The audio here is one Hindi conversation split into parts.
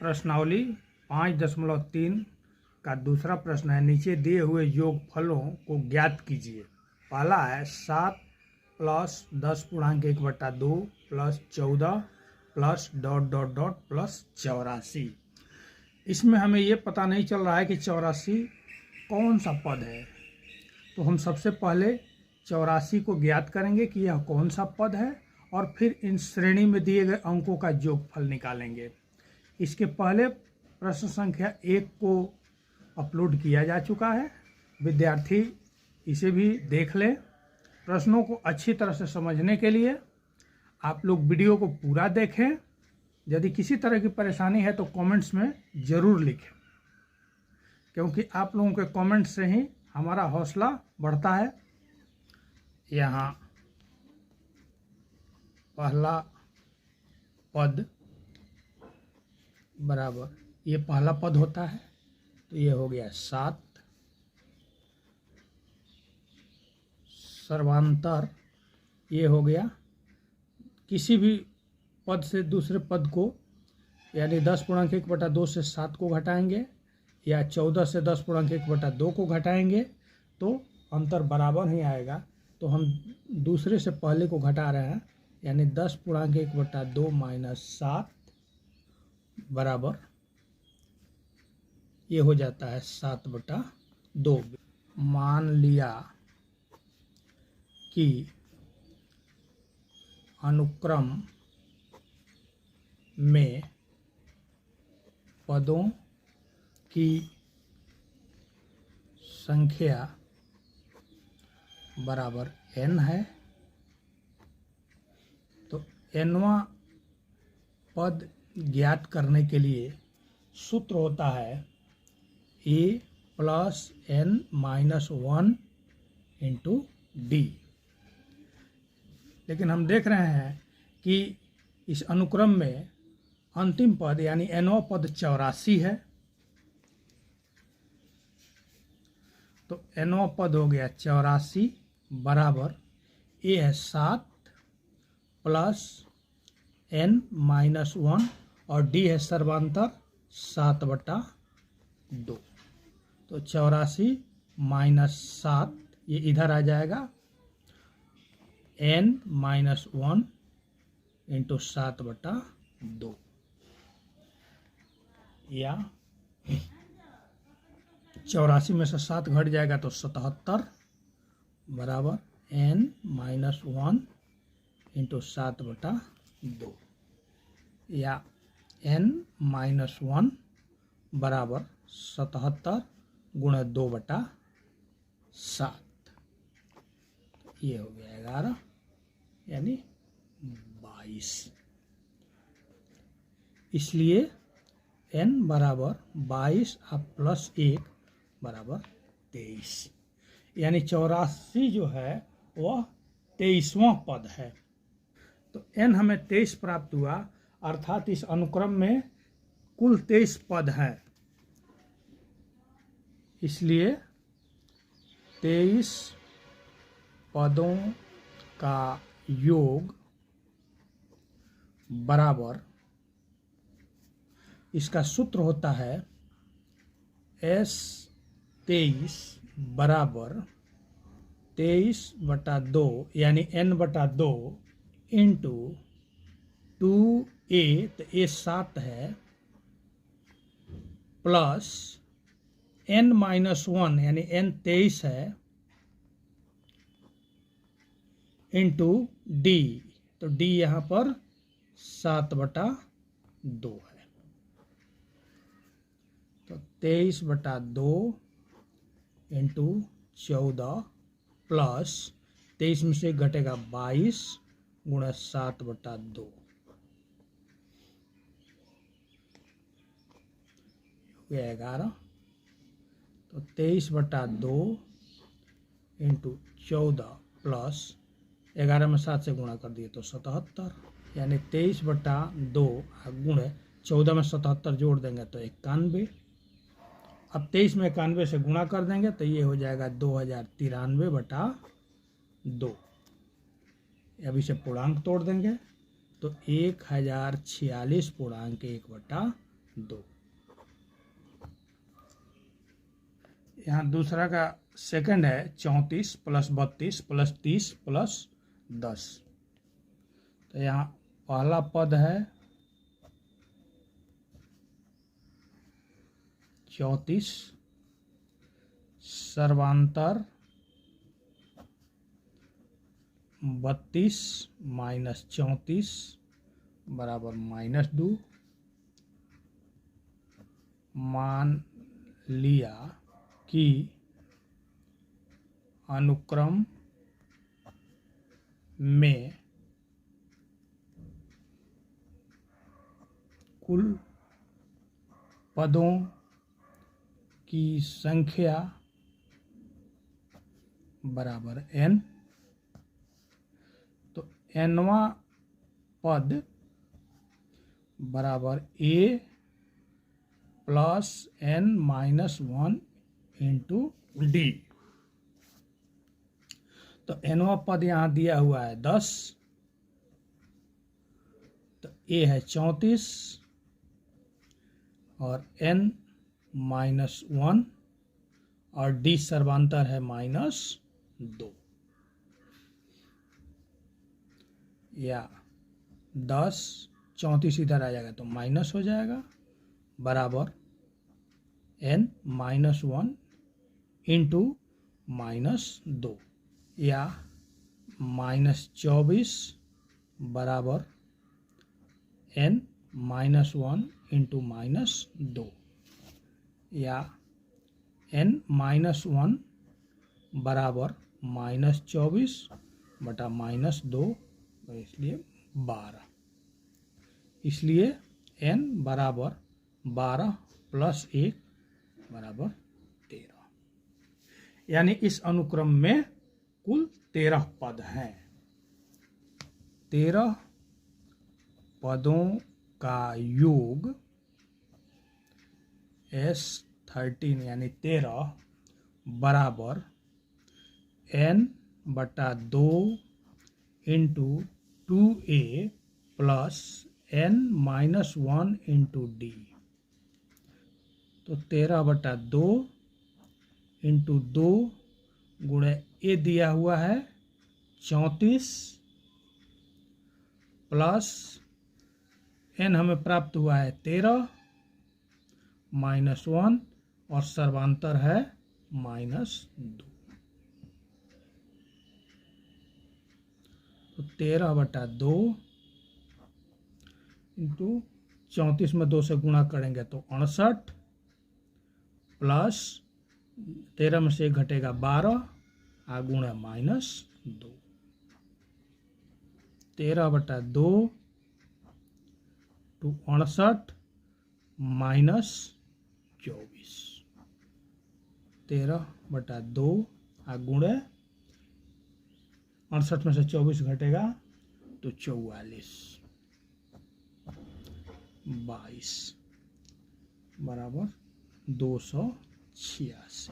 प्रश्नावली 5.3 का दूसरा प्रश्न है, नीचे दिए हुए योगफलों को ज्ञात कीजिए। पहला है 7 प्लस 10.1/2 प्लस 14 प्लस ... प्लस 84। इसमें हमें ये पता नहीं चल रहा है कि 84 कौन सा पद है, तो हम सबसे पहले 84 को ज्ञात करेंगे कि यह कौन सा पद है और फिर इन श्रेणी में दिए गए अंकों का योगफल निकालेंगे। इसके पहले प्रश्न संख्या 1 को अपलोड किया जा चुका है, विद्यार्थी इसे भी देख लें। प्रश्नों को अच्छी तरह से समझने के लिए आप लोग वीडियो को पूरा देखें। यदि किसी तरह की परेशानी है तो कमेंट्स में ज़रूर लिखें, क्योंकि आप लोगों के कमेंट से ही हमारा हौसला बढ़ता है। यहाँ पहला पद बराबर, ये पहला पद होता है तो ये हो गया 7, सर्वांतर ये हो गया, किसी भी पद से दूसरे पद को यानी 10.1/2 से 7 को घटाएंगे या 14 से 10.1/2 को घटाएंगे तो अंतर बराबर ही आएगा। तो हम दूसरे से पहले को घटा रहे हैं, यानी 10.1/2 माइनस 7 बराबर ये हो जाता है 7/2। मान लिया कि अनुक्रम में पदों की संख्या बराबर n है, तो nवां पद ज्ञात करने के लिए सूत्र होता है a plus n minus 1 into D. लेकिन हम देख रहे हैं कि इस अनुक्रम में अंतिम पद यानी nवां पद 84 है, तो nवां पद हो गया 84 बराबर a है 7 प्लस n माइनस 1 और d है सर्वांतर 7/2। तो 84 माइनस 7 ये इधर आ जाएगा, n माइनस 1 इंटू 7/2 या 84 में से 7 घट जाएगा तो 77 बराबर n माइनस 1 इंटू 7/2 या n माइनस 1 बराबर 77 गुणा 2/7। ये हो गया 11 यानी 22। इसलिए n बराबर 22 और प्लस 1 बराबर 23, यानी 84 जो है वह 23वां पद है। तो n हमें 23 प्राप्त हुआ, अर्थात इस अनुक्रम में कुल 23 पद हैं। इसलिए 23 पदों का योग बराबर, इसका सूत्र होता है S23 बराबर 23/2 यानी n/2 इंटू 2a, तो a 7 है, प्लस n माइनस 1 यानी n 23 है, इंटू d, तो d यहाँ पर 7/2 है। तो 23/2 इंटू 14 प्लस 23 में से घटेगा 22 गुणा 7/2 हो गया 11। तो 23/2 इंटू 14 प्लस 11 में 7 से गुणा कर दिए तो 77, यानी 23/2 गुणे 14 में 77 जोड़ देंगे तो 91। अब 23 में 91 से गुणा कर देंगे तो ये हो जाएगा 2093/2। अब इसे पूर्णांक तोड़ देंगे तो 1046.1/2 2। यहाँ दूसरा का सेकंड है 34 प्लस 32 प्लस 30 प्लस 10। तो यहाँ पहला पद है 34 सर्वांतर 32 माइनस 34 बराबर -2। मान लिया कि अनुक्रम में कुल पदों की संख्या बराबर n। तो nवां पद बराबर a plus n minus 1 into D. तो nवां पद यहाँ दिया हुआ है 10, तो a है 34 और n माइनस 1 और d सर्वांतर है -2। या 10 34 इधर आ जाएगा तो माइनस हो जाएगा बराबर n माइनस 1 इंटू -2 या -24 बराबर n माइनस 1 इंटू -2 या n माइनस 1 बराबर -24 बटा -2, तो इसलिए 12। इसलिए n बराबर 12 प्लस 1 बराबर 13। यानी इस अनुक्रम में कुल 13 पद हैं। 13 पदों का योग S13 यानी 13 बराबर n बटा 2 into 2a plus n minus 1 into D. तो 13 बटा 2 इंटू 2 गुणे ए दिया हुआ है 34 प्लस n हमें प्राप्त हुआ है 13 -1 और सर्वांतर है -2। तो 13 बटा 2 इंटू 34 में 2 से गुणा करेंगे तो 68 प्लस 13 में से घटेगा 12 गुणा -2। 13 बटा 2 टू 68 माइनस 24। 13 बटा 2 गुणे 68 में से 24 घटेगा तो 44 22 बराबर 286।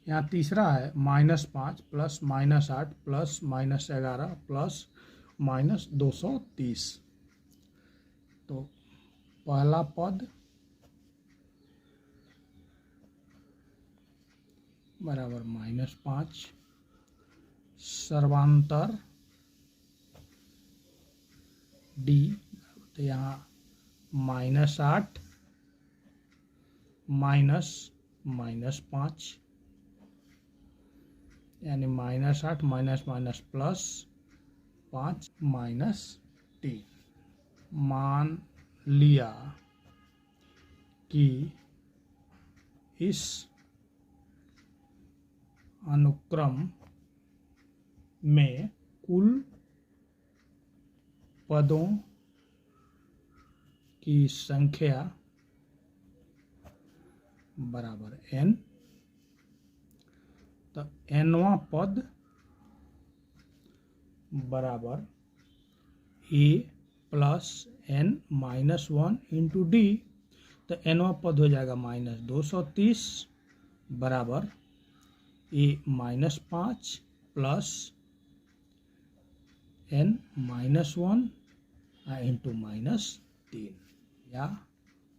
यहाँ तीसरा है -5 प्लस -8 प्लस -11 प्लस -230। तो पहला पद बराबर -5 सर्वांतर डी। तो यहाँ -8 माइनस -5 यानी -8 माइनस माइनस प्लस 5 -3। मान लिया कि इस अनुक्रम में कुल पदों की संख्या बराबर n। तो nवां पद बराबर a plus n minus 1 into D. तो nवां पद हो जाएगा -230 बराबर a -5 प्लस n -1 इंटू -3। या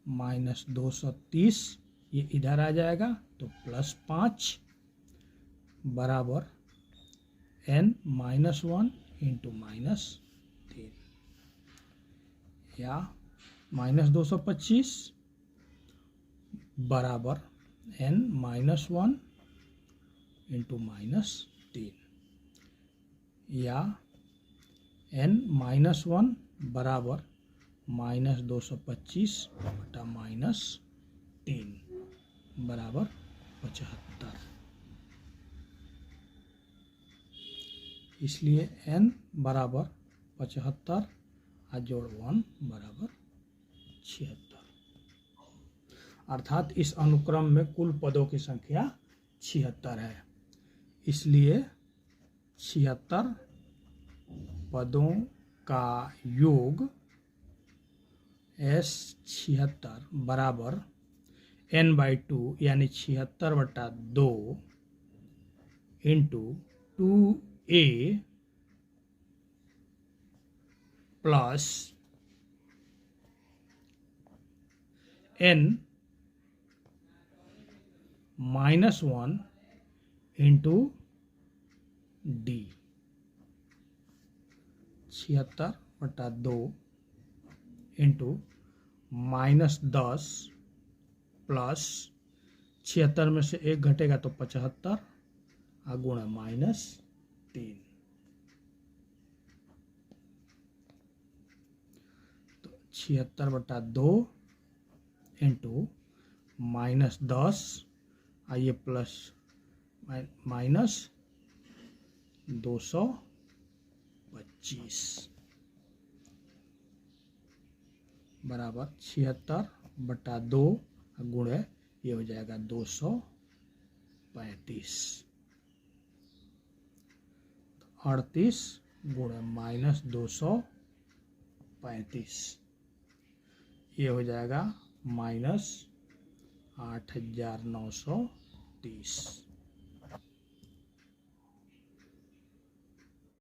-230, ये इधर आ जाएगा तो +5 बराबर n -1 इंटू -3, या -225 बराबर n -1 इंटू -3, या n -1 बराबर -225 बटा -3 बराबर 75। इसलिए n बराबर 75 जोड़ 1 बराबर 76, अर्थात इस अनुक्रम में कुल पदों की संख्या 76 है। इसलिए 76 पदों का योग S76 बराबर n/2 यानी 76/2 into 2a plus n -1 into d, 76/2 into -10 plus 76 में से 1 घटेगा तो 75 गुणा -3, तो 76/2 इंटू -10 आइए प्लस -225 बराबर 76/2 गुणे ये हो जाएगा 235, 38 गुणे -235, ये हो जाएगा -8930।